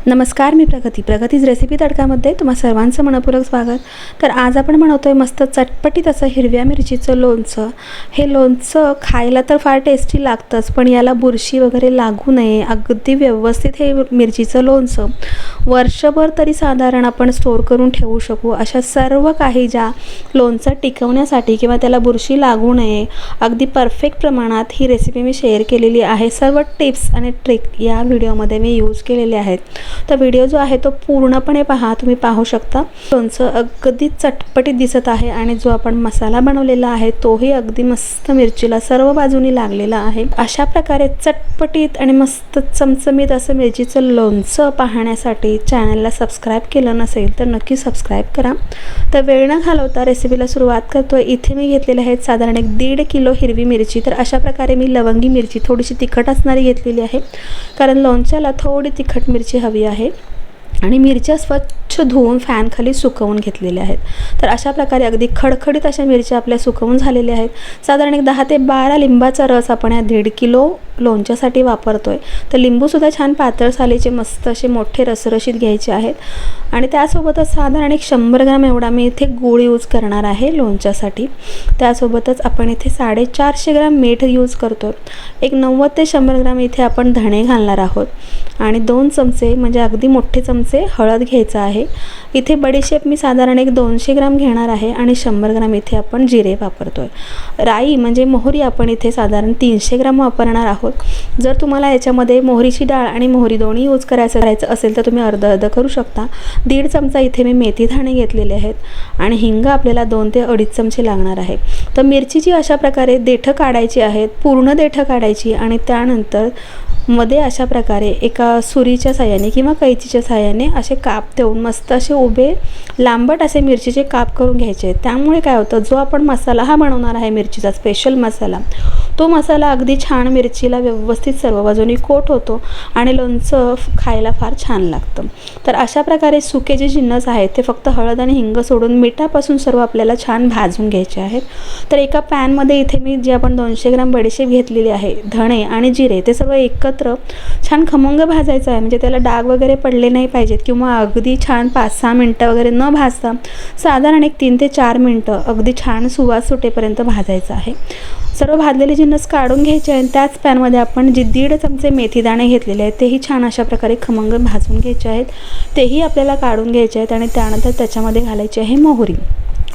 नमस्कार, मी प्रगतीज रेसिपी तडकामध्ये तुम्हा सर्वांचं मनपूर्वक स्वागत। तर आज आपण बनवतोय मस्त चटपटीत असं हिरव्या मिरचीचं लोणचं। हे लोणचं खायला तर फार टेस्टी लागतंच, पण याला बुरशी वगैरे लागू नये अगदी व्यवस्थित हे मिरचीचं लोणचं वर्षभर तरी साधारण आपण स्टोर करून ठेवू शकू अशा सर्व काही ज्या लोणचं टिकवण्यासाठी किंवा त्याला बुरशी लागू नये अगदी परफेक्ट प्रमाणात ही रेसिपी मी शेअर केलेली आहे। सर्व टिप्स आणि ट्रिक या व्हिडिओमध्ये मी यूज केलेले आहेत। तर व्हिडिओ जो आहे तो पूर्णपणे पहा, तुम्ही पाहू शकता। लोणचं अगदी चटपटीत दिसत आहे आणि जो आपण मसाला बनवलेला आहे तोही अगदी मस्त मिरचीला सर्व बाजूनी लागलेला आहे। अशा प्रकारे चटपटीत आणि मस्त चमचमीत असं मिरचीचं लोणचं पाहण्यासाठी चॅनलला सबस्क्राइब केलं नसेल तर नक्की सबस्क्राइब करा। तर वेळ न घालवता रेसिपीला सुरुवात करतोय। इथे मी घेतलेले आहेत साधारण 1.5 किलो हिरवी मिरची। तर अशा प्रकारे मी लवंगी मिरची थोडीशी तिखट असणारी घेतलेली आहे, कारण लोणच्याला थोडी तिखट मिरची हवी आहे। आणि मिरच्या स्वच्छ धुवून फॅन खाली सुकवून घेतलेल्या आहेत। तर अशा प्रकारे अगदी खडखडीत अशा मिरच्या आपल्या सुकवून झालेल्या आहेत। साधारण 10 ते 12 लिंबाचा रस आपण या 1.5 किलो लोणच्यासाठी वापरतोय। तर लिंबू सुद्धा छान पातळ सालीचे मस्त असे मोठे रसरशीत घ्यायचे आहेत। आणि त्यासोबतच साधारण 100 ग्रॅम एवढा मी इथे गूळ यूज करणार आहे लोणच्यासाठी। त्यासोबतच आपण इथे 450 ग्रॅम मीठ यूज करतोय। 90 ते 100 ग्रॅम इथे आपण धणे घालणार आहोत आणि 2 चमचे म्हणजे अगदी मोठे चमचे हळद घ्यायचा आहे। इथे बडीशेप मी साधारण 200 ग्रॅम घेणार आहे आणि 100 ग्रॅम इथे आपण जिरे वापरतोय। राई म्हणजे मोहरी आपण इथे साधारण 300 ग्रॅम वापरणार आहोत। जर तुम्हाला याच्यामध्ये मोहरीची डाळ आणि मोहरी दोन्ही यूज करायचं असेल तर तुम्ही अर्ध करू शकता। 1.5 चमचा इथे मी मेथी दाणे घेतलेले आहेत आणि हिंग आपल्याला 2 ते 2.5 चमचे लागणार आहे। तर मिरचीची अशा प्रकारे देठं काढायची आहेत, पूर्ण देठं काढायची आणि त्यानंतर मध्ये अशा प्रकारे एका सुरीच्या साहाय्याने किंवा कैचीच्या साहाय्याने असे काप देऊन मस्त असे उभे लांबट असे मिरचीचे काप करून घ्यायचे। त्यामुळे काय होतं, जो आपण मसाला हा बनवणार आहे मिरचीचा स्पेशल मसाला, तो मसाला अगदी छान मिरचीला व्यवस्थित सर्व बाजूनी कोट होतो आणि लोणचं खायला फार छान लागतं। तर अशा प्रकारे सुके जे जिन्नस आहेत ते फक्त हळद आणि हिंग सोडून मिठापासून सर्व आपल्याला छान भाजून घ्यायचे आहेत। तर एका पॅनमध्ये इथे मी जे आपण 200 ग्रॅम बडीशेप घेतलेली आहे, धणे आणि जिरे ते सर्व एकत्र छान खमंग भाजायचं आहे। म्हणजे त्याला डाग वगैरे पडले नाही पाहिजेत किंवा अगदी छान 5-6 मिनटं वगैरे न भाजता साधारण 3 ते 4 मिनटं अगदी छान सुवास सुटेपर्यंत भाजायचं आहे। सर्व भाजलेले जिन्नस काढून घ्यायचे आणि त्याच पॅनमध्ये आपण जे 1.5 चमचे मेथी दाणे घेतलेले आहेत तेही छान अशा प्रकारे खमंग भाजून घ्यायचे आहेत, तेही आपल्याला काढून घ्यायचे आहेत। आणि त्यानंतर त्याच्यामध्ये घालायची आहे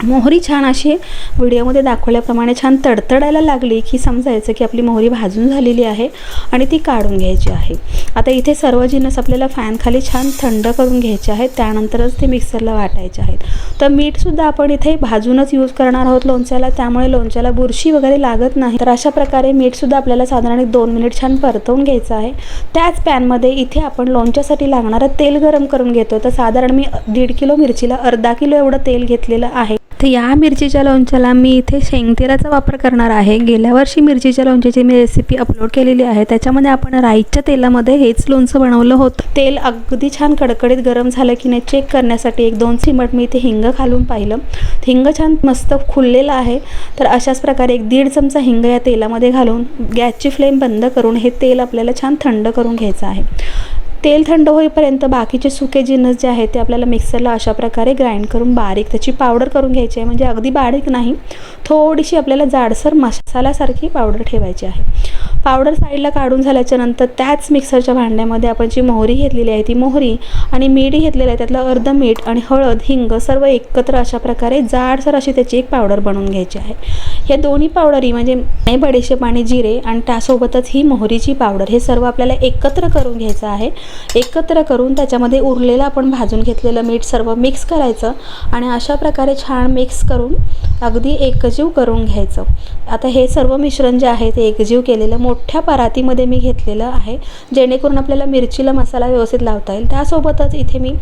मोहरी छान अशी व्हिडिओमध्ये दाखवल्याप्रमाणे छान तडतडायला लागली की समजायचं की आपली मोहरी भाजून झालेली आहे आणि ती काढून घ्यायची आहे। आता इथे सर्व जिन्नस आपल्याला फॅन खाली छान थंड करून घ्यायचे आहेत, त्यानंतरच ते मिक्सरला वाटायचे आहेत। तर मीठसुद्धा आपण इथे भाजूनच यूज करणार आहोत लोणच्याला, त्यामुळे लोणच्याला बुरशी वगैरे लागत नाही। तर अशा प्रकारे मीठसुद्धा आपल्याला साधारण 2 मिनिट छान परतवून घ्यायचं आहे। त्याच पॅनमध्ये इथे आपण लोणच्यासाठी लागणारं तेल गरम करून घेतो। तर साधारण मी 1.5 किलो मिरचीला अर्धा किलो एवढं तेल घेतलेलं आहे। तर या मिरचीच्या लोणच्याला मी इथे शेंगतेलाचा वापर करणार आहे। गेल्या वर्षी मिरचीच्या लोणच्याची मी रेसिपी अपलोड केलेली आहे, त्याच्यामध्ये आपण राईच्या तेलामध्ये हेच लोणचं बनवलं होतं। तेल अगदी छान कडकडीत गरम झालं की नाही चेक करण्यासाठी 1-2 चिमट मी इथे हिंग घालून पाहिलं। हिंग छान मस्त फुललेलं आहे। तर अशाच प्रकारे 1-1.5 चमचा हिंग या तेलामध्ये घालून गॅसची फ्लेम बंद करून हे तेल आपल्याला छान थंड करून घ्यायचं आहे। तेल थंड होईपर्यंत बाकीचे सुके जिन्नस जे आहेत ते आपल्याला मिक्सरला अशा प्रकारे ग्राइंड करून बारीक त्याची पावडर करून घ्यायची आहे। म्हणजे अगदी बारीक नाही, थोडीशी आपल्याला जाडसर मसाल्यासारखी पावडर ठेवायची आहे। पावडर साईडला काढून झाल्याच्या नंतर त्याच मिक्सरच्या भांड्यामध्ये आपण जी मोहरी घेतलेली आहे ती मोहरी आणि मीठ घेतलेलं आहे, त्यातलं अर्ध मीठ आणि हळद हिंग सर्व एकत्र अशा प्रकारे जाडसर अशी त्याची एक पावडर बनवून घ्यायची आहे। या दोन्ही पावडरी म्हणजे बडीशेप आणि जिरे आणि त्यासोबतच ही मोहरीची पावडर हे सर्व आपल्याला एकत्र करून घ्यायचं आहे। एकत्र करून त्याच्यामध्ये उरलेलं आपण भाजून घेतलेलं मीठ सर्व मिक्स करायचं आणि अशा प्रकारे छान मिक्स करून अगदी एकजीव करून घ्यायचं। आता हे सर्व मिश्रण जे आहे ते एकजीव केलेलं मोठ्या परातीमध्ये मी घेतलेलं आहे, जेणेकरून आपल्याला मिरचीला मसाला व्यवस्थित लावता येईल। त्यासोबतच इथे मी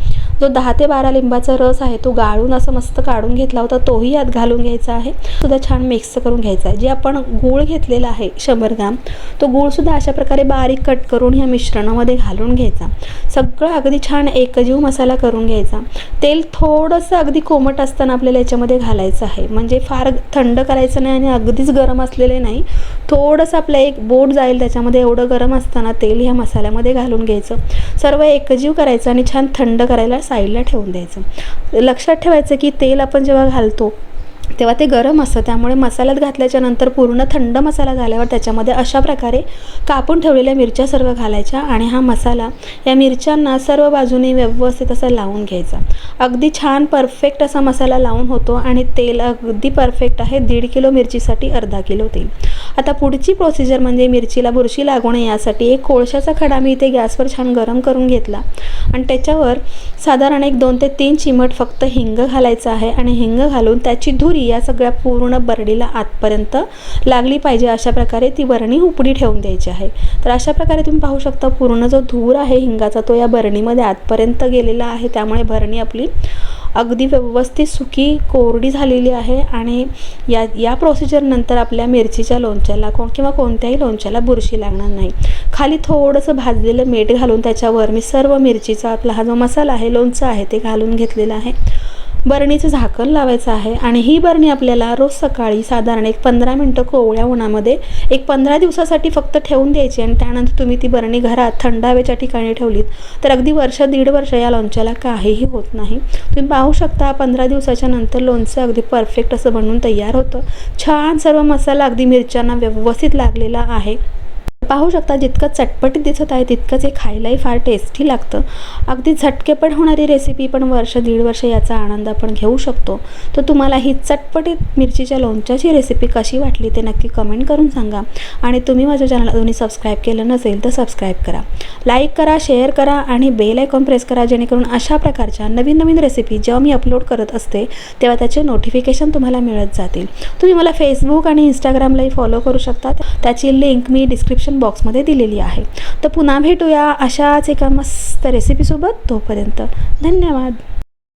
जो 10 ते 12 लिंबाचा रस आहे तो गाळून असं मस्त काढून घेतला होता, तोही यात घालून घ्यायचा आहे। सुद्धा छान मिक्स करून घ्यायचा आहे। जे आपण गूळ घेतलेला आहे 100 ग्रॅम, तो गूळसुद्धा अशा प्रकारे बारीक कट करून ह्या मिश्रणामध्ये घालून घ्यायचा घ्यायचा. सगळं अगदी छान एकजीव मसाला करून घ्यायचा. तेल थोडंसं अगदी कोमट असताना आपल्याला याच्यामध्ये घालायचं आहे, म्हणजे फार थंड करायचं नाही आणि अगदीच गरम असलेले नाही. थोडंसं आपलं एक बोट जाईल त्याच्यामध्ये एवढं गरम असताना तेल ह्या मसाल्यामध्ये घालून घ्यायचं. सर्व एकजीव करायचं आणि छान थंड करायला साईडला ठेवून द्यायचं. लक्षात ठेवायचं की तेल आपण जेव्हा घालतो तेव्हा ते गरम असतं, त्यामुळे मसाल्यात घातल्याच्या नंतर पूर्ण थंड मसाला झाल्यावर त्याच्यामध्ये अशा प्रकारे कापून ठेवलेल्या मिरच्या सर्व घालायच्या आणि हा मसाला या मिरच्यांना सर्व बाजूने व्यवस्थित असा लावून घ्यायचा. अगदी छान परफेक्ट असा मसाला लावून होतो आणि तेल अगदी परफेक्ट आहे. 1.5 किलो मिरचीसाठी अर्धा किलो तेल. आता पुढची प्रोसिजर म्हणजे मिरचीला बुरशी लागू नये यासाठी एक कोळशाचा खडा मी इथे गॅसवर छान गरम करून घेतला आणि त्याच्यावर साधारण 2 ते 3 चिमट फक्त हिंग घालायचं आहे आणि हिंग घालून त्याची धुरी या सगळ्या पूर्ण बरणीला आतपर्यंत लागली पाहिजे. अशा प्रकारे ती बरणी उपडी ठेवून द्यायची आहे. तर अशा प्रकारे तुम्ही पाहू शकता पूर्ण जो धूर आहे हिंगाचा तो या बरणीमध्ये आतपर्यंत गेलेला आहे, त्यामुळे बरणी आपली अगदी व्यवस्थित सुकी कोरडी झालेली आहे. आणि या प्रोसिजरनंतर आपल्या मिरचीच्या लोणच्याला किंवा कोणत्याही लोणच्याला बुरशी लागणार नाही. खाली थोडंसं भाजलेलं मीठ घालून त्याच्यावर मी सर्व मिरचीचा आपला हा जो मसाला आहे लोणचं आहे ते घालून घेतलेला आहे. बरणीचं झाकण लावायचं आहे आणि ही बरणी आपल्याला रोज सकाळी साधारण 15 मिनटं कोवळ्या उन्हामध्ये 15 दिवसासाठी फक्त ठेवून द्यायची आणि त्यानंतर तुम्ही ती बरणी घरात थंड हवेच्या ठिकाणी ठेवलीत तर अगदी वर्ष 1.5 वर्ष या लोणच्याला काहीही होत नाही. तुम्ही पाहू शकता 15 दिवसाच्या नंतर लोणचं अगदी परफेक्ट असं बनवून तयार होतं. छान सर्व मसाला अगदी मिरच्यांना व्यवस्थित लागलेला आहे. पाहू शकता जितकं चटपटीत दिसत आहे तितकंच हे खायलाही फार टेस्टी लागतं. अगदी झटकेपट होणारी रेसिपी, पण 1-1.5 वर्ष याचा आनंद आपण घेऊ शकतो. तर तुम्हाला ही चटपटीत मिरचीच्या लोणच्याची रेसिपी कशी वाटली ते नक्की कमेंट करून सांगा. आणि तुम्ही माझ्या चॅनल अजूनही सबस्क्राईब केलं नसेल तर सबस्क्राईब करा, लाईक करा, शेअर करा आणि बेल आयकॉन प्रेस करा, जेणेकरून अशा प्रकारच्या नवीन रेसिपी जेव्हा मी अपलोड करत असते तेव्हा त्याचे नोटिफिकेशन तुम्हाला मिळत जातील. तुम्ही मला फेसबुक आणि इंस्टाग्रामलाही फॉलो करू शकता, त्याची लिंक मी डिस्क्रिप्शन बॉक्समध्ये दिलेली आहे. तर पुन्हा भेटूया अशाच एका मस्त रेसिपीसोबत. तोपर्यंत धन्यवाद.